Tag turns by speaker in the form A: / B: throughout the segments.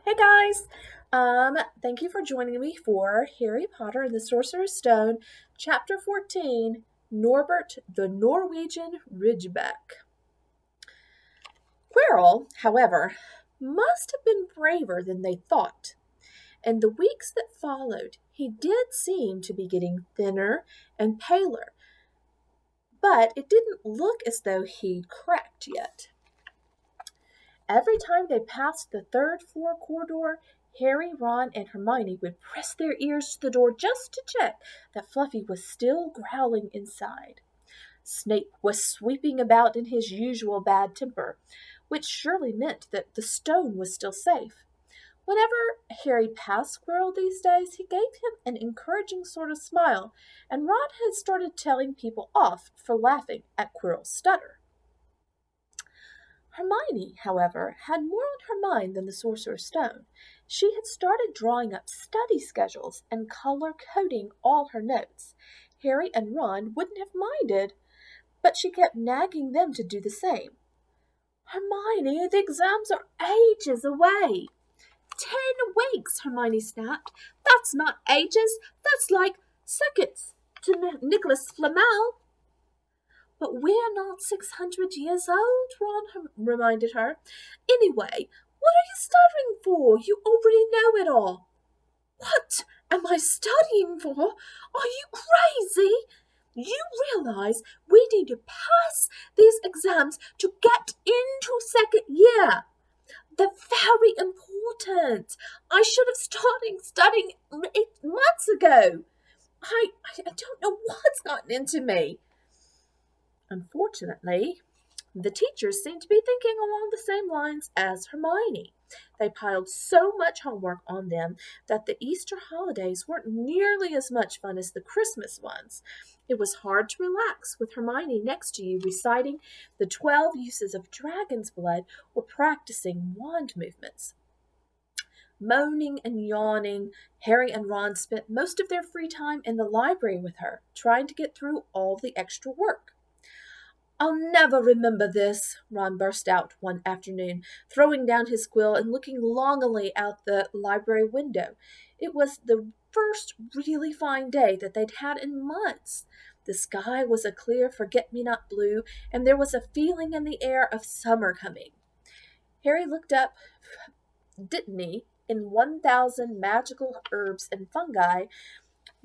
A: Hey guys! Thank you for joining me for Harry Potter and the Sorcerer's Stone, Chapter 14, Norbert the Norwegian Ridgeback. Quirrell, however, must have been braver than they thought. In the weeks that followed, he did seem to be getting thinner and paler, but it didn't look as though he'd cracked yet. Every time they passed the third floor corridor, Harry, Ron, and Hermione would press their ears to the door just to check that Fluffy was still growling inside. Snape was sweeping about in his usual bad temper, which surely meant that the stone was still safe. Whenever Harry passed Quirrell these days, he gave him an encouraging sort of smile, and Ron had started telling people off for laughing at Quirrell's stutter. Hermione, however, had more on her mind than the Sorcerer's Stone. She had started drawing up study schedules and color-coding all her notes. Harry and Ron wouldn't have minded, but she kept nagging them to do the same. "Hermione, the exams are ages away." 10 weeks, Hermione snapped. "That's not ages. That's like seconds to Nicholas Flamel." "But we're not 600 years old," Ron reminded her. "Anyway, what are you studying for? You already know it all." "What am I studying for? Are you crazy? You realize we need to pass these exams to get into second year. They're very important. I should have started studying 8 months ago. I don't know what's gotten into me." Unfortunately, the teachers seemed to be thinking along the same lines as Hermione. They piled so much homework on them that the Easter holidays weren't nearly as much fun as the Christmas ones. It was hard to relax with Hermione next to you reciting the 12 uses of dragon's blood or practicing wand movements. Moaning and yawning, Harry and Ron spent most of their free time in the library with her, trying to get through all the extra work. "I'll never remember this," Ron burst out one afternoon, throwing down his quill and looking longingly out the library window. It was the first really fine day that they'd had in months. The sky was a clear forget-me-not blue, and there was a feeling in the air of summer coming. Harry looked up, didn't he, in 1,000 magical herbs and fungi,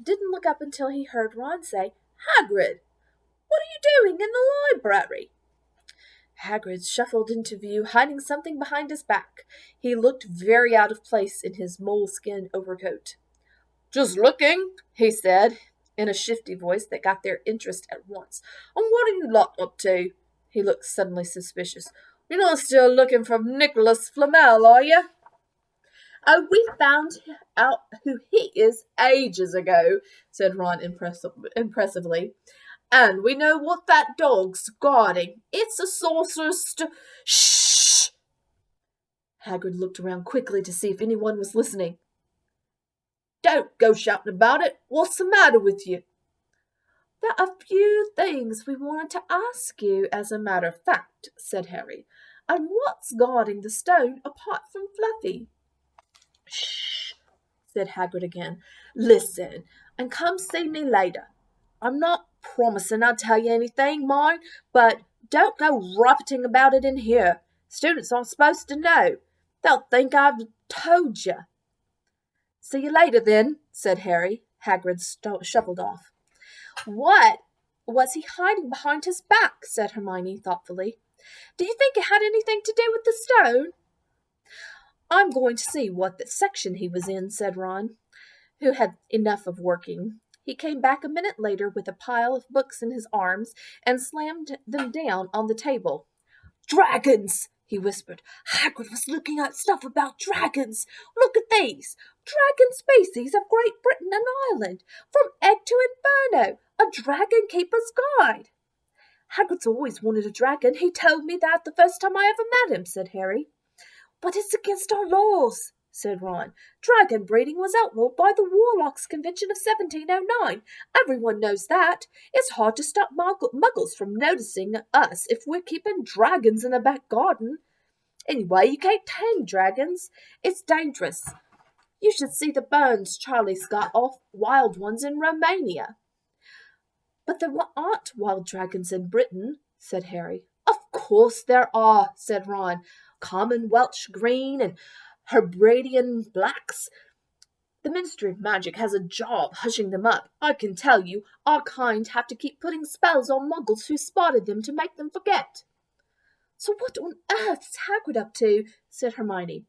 A: didn't look up until he heard Ron say, "Hagrid! What are you doing in the library?" Hagrid shuffled into view, hiding something behind his back. He looked very out of place in his moleskin overcoat. "Just looking," he said, in a shifty voice that got their interest at once. "And what are you lot up to?" He looked suddenly suspicious. "You're not still looking for Nicholas Flamel, are you?" "Oh, we found out who he is ages ago," said Ron impressively. "And we know what that dog's guarding. It's a sorcerer's Shh!" Hagrid looked around quickly to see if anyone was listening. "Don't go shouting about it. What's the matter with you?" "There are a few things we wanted to ask you, as a matter of fact," said Harry. "And what's guarding the stone apart from Fluffy?" "Shh!" said Hagrid again. "Listen, and come see me later. I'm not promising I'll tell you anything, mind, but don't go ruppeting about it in here. Students aren't supposed to know. They'll think I've told you." "See you later, then," said Harry. Hagrid shuffled off. "What was he hiding behind his back?" said Hermione thoughtfully. "Do you think it had anything to do with the stone?" "I'm going to see what section he was in," said Ron, who had enough of working. He came back a minute later with a pile of books in his arms and slammed them down on the table. "Dragons!" he whispered. "Hagrid was looking at stuff about dragons. Look at these. Dragon species of Great Britain and Ireland. From Egg to Inferno. A Dragon Keeper's Guide." "Hagrid's always wanted a dragon. He told me that the first time I ever met him," said Harry. "But it's against our laws," said Ron. "Dragon breeding was outlawed by the Warlocks Convention of 1709. Everyone knows that. It's hard to stop muggles from noticing us if we're keeping dragons in the back garden." Anyway, you can't tame dragons. It's dangerous. You should see the burns Charlie's got off wild ones in Romania. But there aren't wild dragons in Britain, said Harry. Of course there are, said Ron. Common Welsh green and Hebridean blacks. The Ministry of Magic has a job hushing them up. I can tell you, our kind have to keep putting spells on muggles who spotted them to make them forget. So what on earth's Hagrid up to? Said Hermione.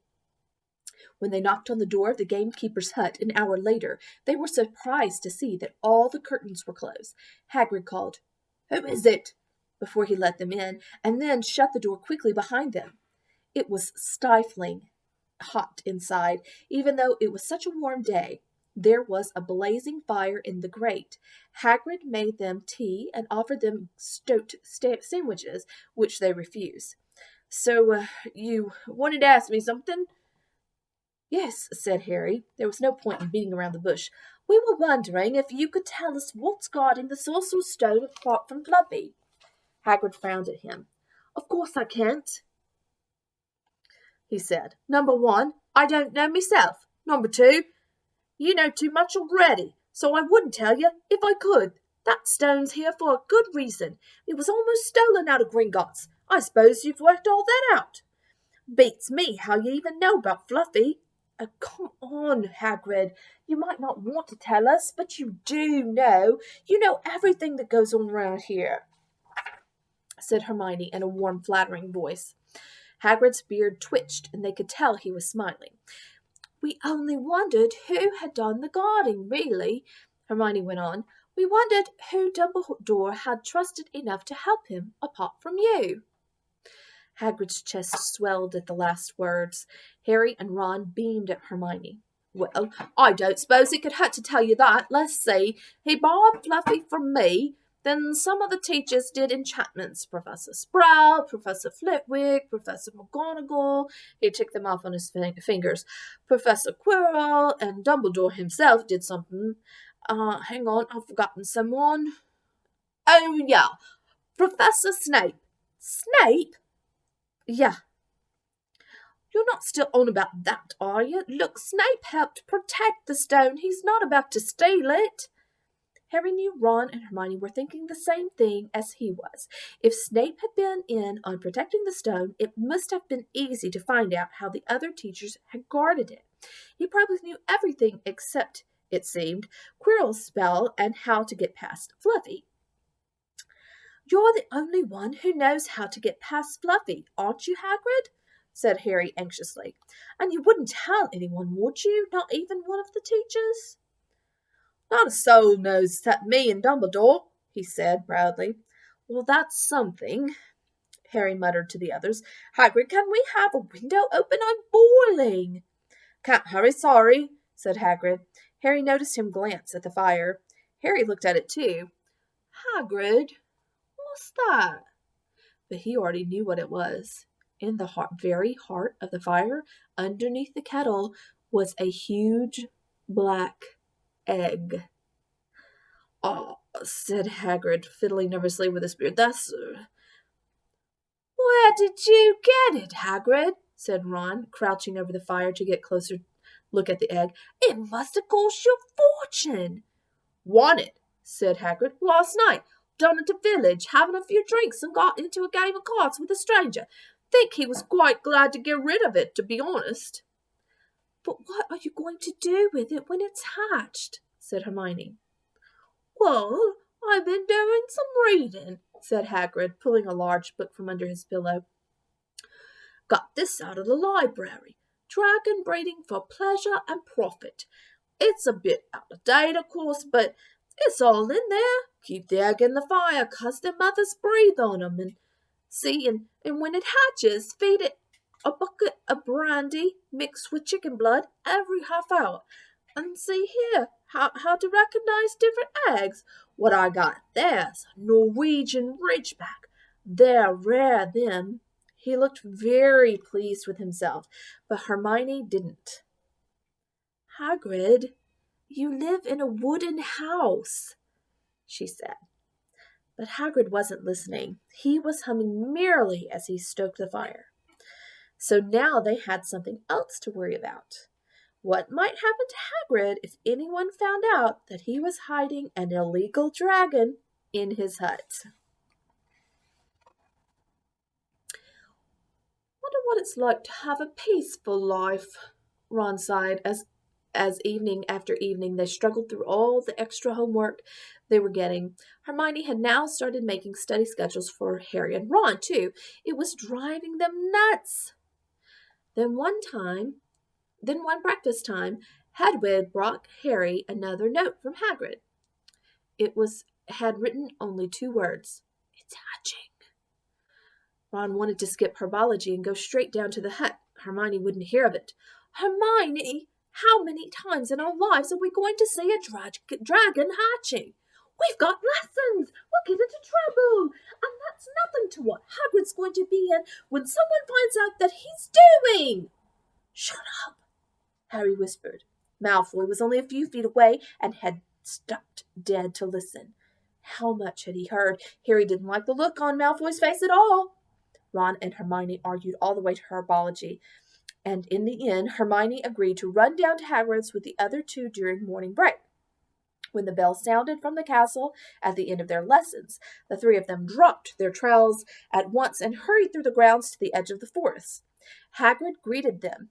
A: When they knocked on the door of the gamekeeper's hut an hour later, they were surprised to see that all the curtains were closed. Hagrid called, "Who is it?" before he let them in, and then shut the door quickly behind them. It was stifling hot inside, even though it was such a warm day. There was a blazing fire in the grate. Hagrid made them tea and offered them stoked sandwiches, which they refused. So, you wanted to ask me something? Yes, said Harry. There was no point in beating around the bush. We were wondering if you could tell us what's guarding the Sorcerer's Stone apart from Fluffy. Hagrid frowned at him. Of course I can't, he said. Number 1, I don't know myself. Number 2, you know too much already, so I wouldn't tell you if I could. That stone's here for a good reason. It was almost stolen out of Gringotts. I suppose you've worked all that out. Beats me how you even know about Fluffy. Oh, come on, Hagrid. You might not want to tell us, but you do know. You know everything that goes on around here, said Hermione in a warm, flattering voice. Hagrid's beard twitched, and they could tell he was smiling. We only wondered who had done the guarding, really, Hermione went on. We wondered who Dumbledore had trusted enough to help him, apart from you. Hagrid's chest swelled at the last words. Harry and Ron beamed at Hermione. Well, I don't suppose it could hurt to tell you that. Let's see. He borrowed Fluffy from me. Then some of the teachers did enchantments. Professor Sprout, Professor Flitwick, Professor McGonagall. He ticked them off on his fingers. Professor Quirrell and Dumbledore himself did something. Hang on, I've forgotten someone. Oh, yeah. Professor Snape. Snape? Yeah. You're not still on about that, are you? Look, Snape helped protect the stone. He's not about to steal it. Harry knew Ron and Hermione were thinking the same thing as he was. If Snape had been in on protecting the stone, it must have been easy to find out how the other teachers had guarded it. He probably knew everything except, it seemed, Quirrell's spell and how to get past Fluffy. You're the only one who knows how to get past Fluffy, aren't you, Hagrid? Said Harry anxiously. And you wouldn't tell anyone, would you? Not even one of the teachers? Not a soul knows except me and Dumbledore, he said proudly. Well, that's something, Harry muttered to the others. Hagrid, can we have a window open? I'm boiling. Can't hurry, sorry, said Hagrid. Harry noticed him glance at the fire. Harry looked at it too. Hagrid, what's that? But he already knew what it was. In the very heart of the fire, underneath the kettle, was a huge black egg. Oh, said Hagrid, fiddling nervously with his beard. That's... Where did you get it, Hagrid? Said Ron, crouching over the fire to get closer look at the egg. It must have cost you a fortune. Won it, said Hagrid, last night. Down at the village, having a few drinks and got into a game of cards with a stranger. Think he was quite glad to get rid of it, to be honest. But what are you going to do with it when it's hatched? Said Hermione. Well, I've been doing some reading, said Hagrid, pulling a large book from under his pillow. Got this out of the library. Dragon breeding for pleasure and profit. It's a bit out of date, of course, but it's all in there. Keep the egg in the fire, 'cause their mothers breathe on 'em, and see, and when it hatches, feed it a bucket of brandy mixed with chicken blood every half hour. And see here, how to recognize different eggs. What I got there's a Norwegian Ridgeback. They're rare, them. He looked very pleased with himself, but Hermione didn't. Hagrid, you live in a wooden house, she said. But Hagrid wasn't listening. He was humming merrily as he stoked the fire. So now they had something else to worry about. What might happen to Hagrid if anyone found out that he was hiding an illegal dragon in his hut? Wonder what it's like to have a peaceful life, Ron sighed as evening after evening they struggled through all the extra homework they were getting. Hermione had now started making study schedules for Harry and Ron, too. It was driving them nuts. Then one breakfast time, Hedwig brought Harry another note from Hagrid. It had written only 2 words. It's hatching. Ron wanted to skip herbology and go straight down to the hut. Hermione wouldn't hear of it. Hermione, how many times in our lives are we going to see a dragon hatching? We've got lessons. We'll get into trouble. And that's nothing to what Hagrid's going to be in when someone finds out that he's doing. Shut up, Harry whispered. Malfoy was only a few feet away and had stopped dead to listen. How much had he heard? Harry didn't like the look on Malfoy's face at all. Ron and Hermione argued all the way to herbology, and in the end, Hermione agreed to run down to Hagrid's with the other 2 during morning break. When the bell sounded from the castle at the end of their lessons, the 3 of them dropped their trowels at once and hurried through the grounds to the edge of the forest. Hagrid greeted them,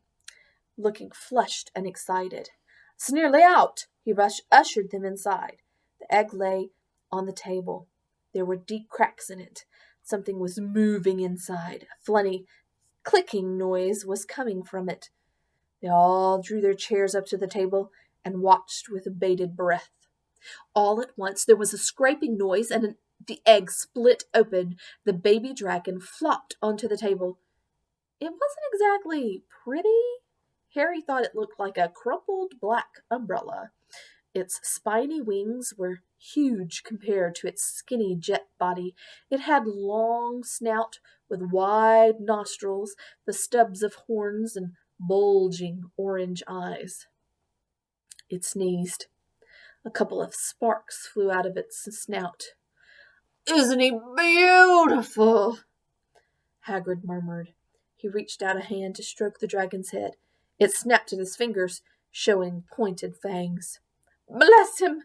A: looking flushed and excited. It's nearly out. He ushered them inside. The egg lay on the table. There were deep cracks in it. Something was moving inside. A funny clicking noise was coming from it. They all drew their chairs up to the table and watched with bated breath. All at once there was a scraping noise and the egg split open. The baby dragon flopped onto the table. It wasn't exactly pretty. Harry thought it looked like a crumpled black umbrella. Its spiny wings were huge compared to its skinny jet body. It had long snout with wide nostrils, the stubs of horns, and bulging orange eyes. It sneezed. A couple of sparks flew out of its snout. Isn't he beautiful? Hagrid murmured. He reached out a hand to stroke the dragon's head. It snapped at his fingers, showing pointed fangs. Bless him!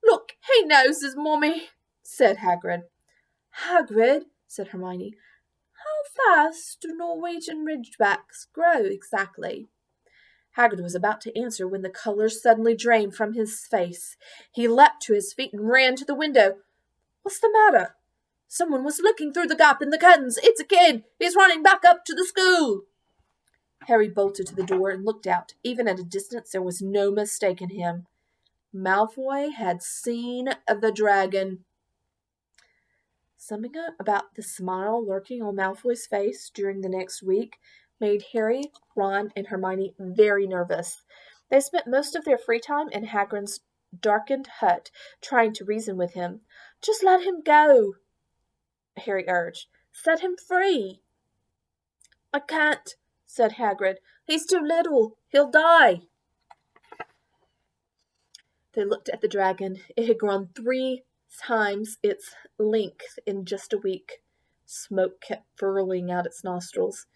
A: Look, he knows his mummy, said Hagrid. Hagrid, said Hermione, how fast do Norwegian ridgebacks grow exactly? Hagrid was about to answer when the color suddenly drained from his face. He leapt to his feet and ran to the window. What's the matter? Someone was looking through the gap in the curtains. It's a kid. He's running back up to the school. Harry bolted to the door and looked out. Even at a distance, there was no mistaking him. Malfoy had seen the dragon. Something about the smile lurking on Malfoy's face during the next week made Harry, Ron, and Hermione very nervous. They spent most of their free time in Hagrid's darkened hut, trying to reason with him. Just let him go, Harry urged. Set him free. I can't, said Hagrid. He's too little. He'll die. They looked at the dragon. It had grown 3 times its length in just a week. Smoke kept furling out its nostrils.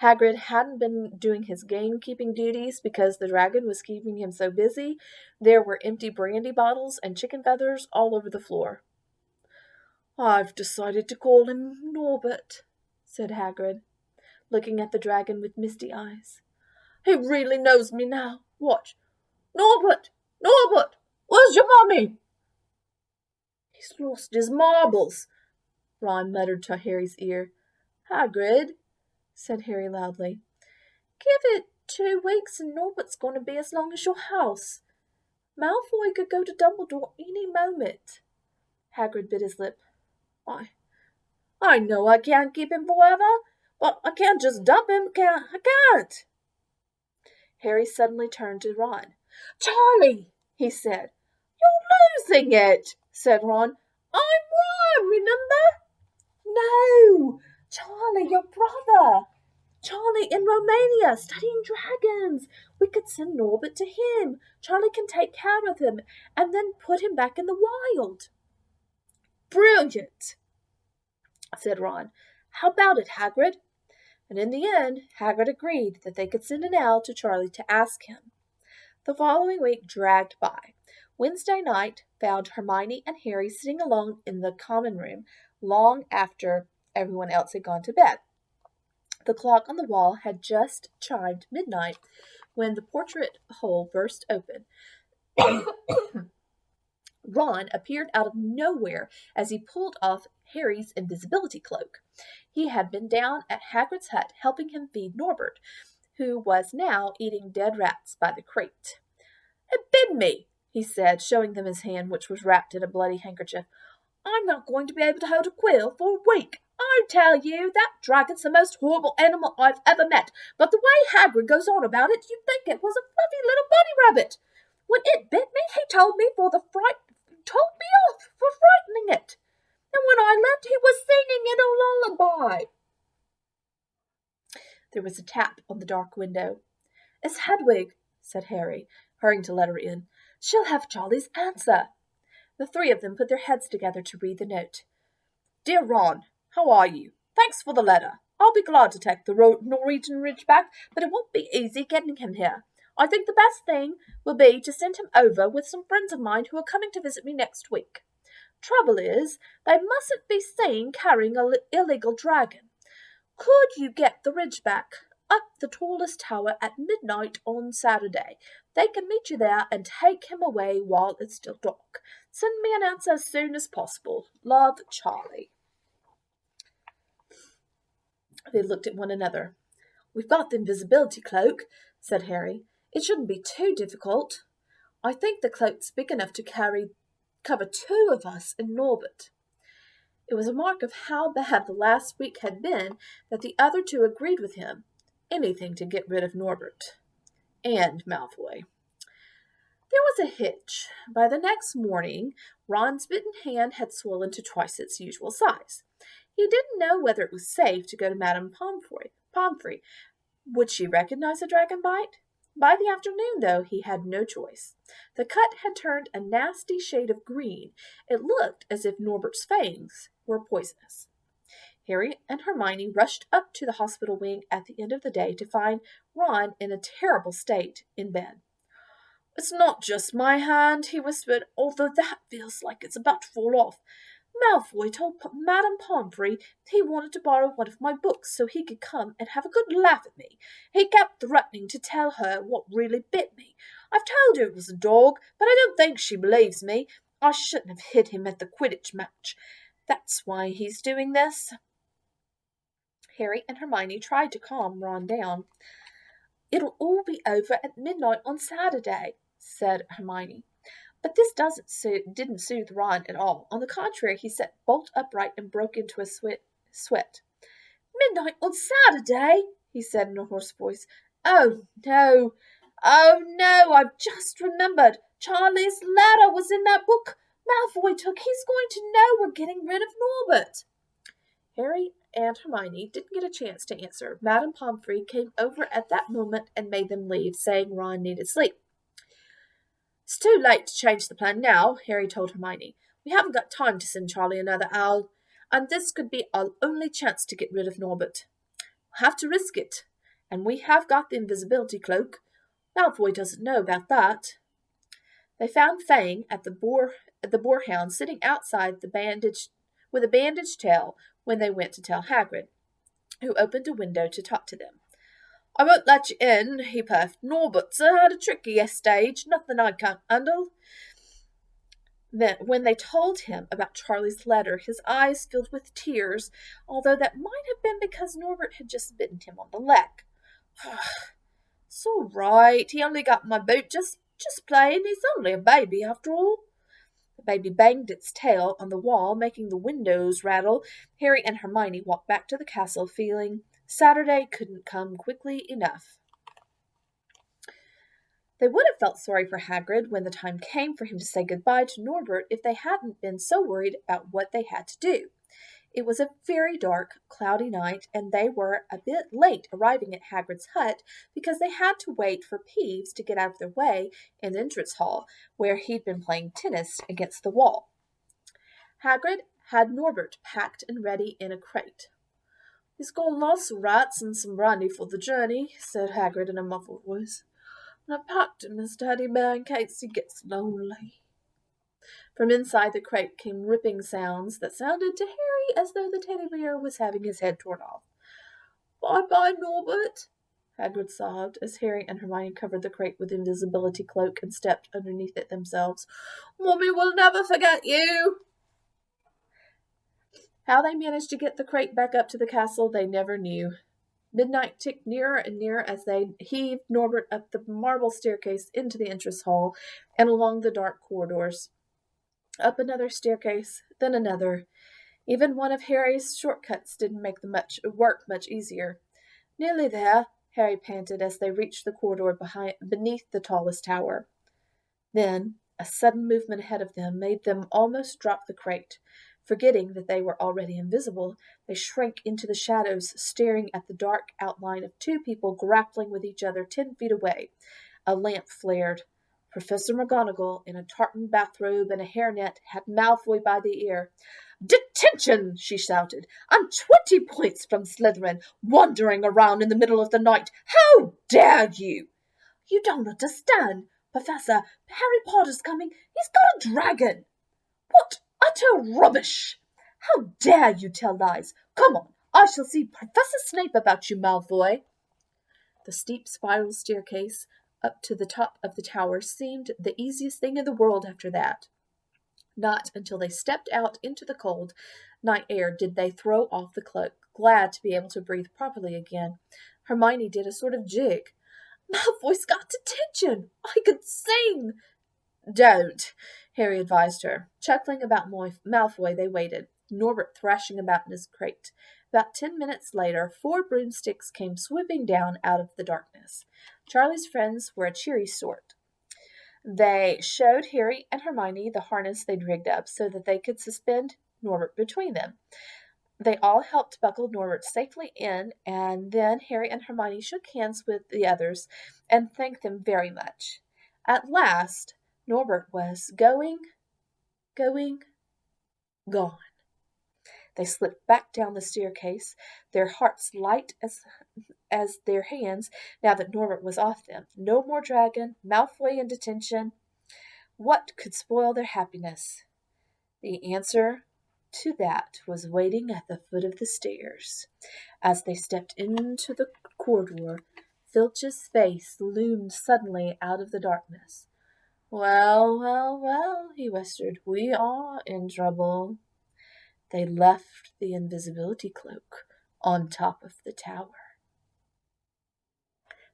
A: Hagrid hadn't been doing his gamekeeping duties because the dragon was keeping him so busy. There were empty brandy bottles and chicken feathers all over the floor. I've decided to call him Norbert, said Hagrid, looking at the dragon with misty eyes. He really knows me now. Watch. Norbert! Norbert! Where's your mummy? He's lost his marbles, Ron muttered to Harry's ear. Hagrid, said Harry loudly, give it 2 weeks and Norbert's going to be as long as your house. Malfoy could go to Dumbledore any moment. Hagrid bit his lip. I know I can't keep him forever, but I can't just dump him, I can't. Harry suddenly turned to Ron. Charlie, he said. You're losing it, said Ron. I'm Ron, remember? No, Charlie, your brother. Charlie in Romania, studying dragons. We could send Norbert to him. Charlie can take care of him and then put him back in the wild. Brilliant, said Ron. How about it, Hagrid? and in the end Hagrid agreed that they could send an owl to Charlie to ask him. The following week dragged by. Wednesday night found Hermione and Harry sitting alone in the common room long after everyone else had gone to bed. The clock on the wall had just chimed midnight when the portrait hole burst open. Ron appeared out of nowhere as he pulled off Harry's invisibility cloak. He had been down at Hagrid's hut helping him feed Norbert, who was now eating dead rats by the crate. "It bit me," he said, showing them his hand, which was wrapped in a bloody handkerchief. "I'm not going to be able to hold a quill for a week. I tell you, that dragon's the most horrible animal I've ever met, but the way Hagrid goes on about it, you'd think it was a fluffy little bunny rabbit. When it bit me, he told me off for frightening it. And when I left, he was singing it a lullaby." There was a tap on the dark window. "It's Hedwig," said Harry, hurrying to let her in. "She'll have Charlie's answer." The three of them put their heads together to read the note. "Dear Ron, how are you? Thanks for the letter. I'll be glad to take the Norwegian Ridgeback, but it won't be easy getting him here. I think the best thing will be to send him over with some friends of mine who are coming to visit me next week. Trouble is, they mustn't be seen carrying an illegal dragon. Could you get the Ridgeback up the tallest tower at midnight on Saturday? They can meet you there and take him away while it's still dark. Send me an answer as soon as possible. Love, Charlie." They looked at one another. "We've got the invisibility cloak," said Harry. "It shouldn't be too difficult. I think the cloak's big enough to cover two of us and Norbert." It was a mark of how bad the last week had been that the other two agreed with him. Anything to get rid of Norbert. And Malfoy. There was a hitch. By the next morning, Ron's bitten hand had swollen to twice its usual size. He didn't know whether it was safe to go to Madame Pomfrey. Would she recognize a dragon bite? By the afternoon, though, he had no choice. The cut had turned a nasty shade of green. It looked as if Norbert's fangs were poisonous. Harry and Hermione rushed up to the hospital wing at the end of the day to find Ron in a terrible state in bed. "It's not just my hand," he whispered, "although that feels like it's about to fall off. Malfoy told Madame Pomfrey he wanted to borrow one of my books so he could come and have a good laugh at me. He kept threatening to tell her what really bit me. I've told her it was a dog, but I don't think she believes me. I shouldn't have hit him at the Quidditch match. That's why he's doing this." Harry and Hermione tried to calm Ron down. "It'll all be over at midnight on Saturday," said Hermione. But this didn't soothe Ron at all. On the contrary, he sat bolt upright and broke into a sweat. "Midnight on Saturday?" he said in a hoarse voice. Oh, no, I've just remembered. Charlie's letter was in that book Malfoy took. He's going to know we're getting rid of Norbert." Harry and Hermione didn't get a chance to answer. Madame Pomfrey came over at that moment and made them leave, saying Ron needed sleep. "It's too late to change the plan now," Harry told Hermione. "We haven't got time to send Charlie another owl, and this could be our only chance to get rid of Norbert. We'll have to risk it, and we have got the invisibility cloak. Malfoy doesn't know about that." They found Fang at the boarhound sitting outside with a bandaged tail when they went to tell Hagrid, who opened a window to talk to them. "I won't let you in," he puffed. "Norbert's had a tricky stage, nothing I can't handle." Then, when they told him about Charlie's letter, his eyes filled with tears, although that might have been because Norbert had just bitten him on the leg. "It's all right. He only got my boot. Just playing. He's only a baby, after all." The baby banged its tail on the wall, making the windows rattle. Harry and Hermione walked back to the castle, feeling Saturday couldn't come quickly enough. They would have felt sorry for Hagrid when the time came for him to say goodbye to Norbert if they hadn't been so worried about what they had to do. It was a very dark, cloudy night, and they were a bit late arriving at Hagrid's hut because they had to wait for Peeves to get out of their way in the entrance hall, where he'd been playing tennis against the wall. Hagrid had Norbert packed and ready in a crate. He's got lots of rats and some brandy for the journey, said Hagrid in a muffled voice. And I packed him as Teddy Bear in case he gets lonely. From inside the crate came ripping sounds that sounded to Harry as though the teddy bear was having his head torn off. Bye-bye, Norbert, Hagrid sobbed as Harry and Hermione covered the crate with invisibility cloak and stepped underneath it themselves. Mummy will never forget you. How they managed to get the crate back up to the castle they never knew. Midnight ticked nearer and nearer as they heaved Norbert up the marble staircase into the entrance hall and along the dark corridors. Up another staircase, then another. Even one of Harry's shortcuts didn't make the work much easier. Nearly there, Harry panted as they reached the corridor beneath the tallest tower. Then, a sudden movement ahead of them made them almost drop the crate. Forgetting that they were already invisible, they shrank into the shadows, staring at the dark outline of two people grappling with each other 10 feet away. A lamp flared. Professor McGonagall, in a tartan bathrobe and a hairnet, had Malfoy by the ear. "Detention!" she shouted. "I'm 20 points from Slytherin, wandering around in the middle of the night. How dare you?" "You don't understand, Professor. Harry Potter's coming. He's got a dragon." "What utter rubbish! How dare you tell lies? Come on, I shall see Professor Snape about you, Malfoy." The steep spiral staircase up to the top of the tower seemed the easiest thing in the world after that. Not until they stepped out into the cold night air did they throw off the cloak, glad to be able to breathe properly again. Hermione did a sort of jig. "Malfoy's got detention! I could sing!" "Don't," Harry advised her. Chuckling about Malfoy, they waited, Norbert thrashing about in his crate. About 10 minutes later, 4 broomsticks came swooping down out of the darkness. Charlie's friends were a cheery sort. They showed Harry and Hermione the harness they'd rigged up so that they could suspend Norbert between them. They all helped buckle Norbert safely in, and then Harry and Hermione shook hands with the others and thanked them very much. At last, Norbert was gone. They slipped back down the staircase, their hearts light as their hands, now that Norbert was off them. No more dragon, Malfoy in detention. What could spoil their happiness? The answer to that was waiting at the foot of the stairs. As they stepped into the corridor, Filch's face loomed suddenly out of the darkness. "Well, well, well," he whispered, "we are in trouble." They left the invisibility cloak on top of the tower.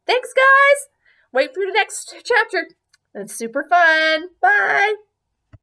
A: Thanks, guys! Wait for the next chapter. It's super fun. Bye!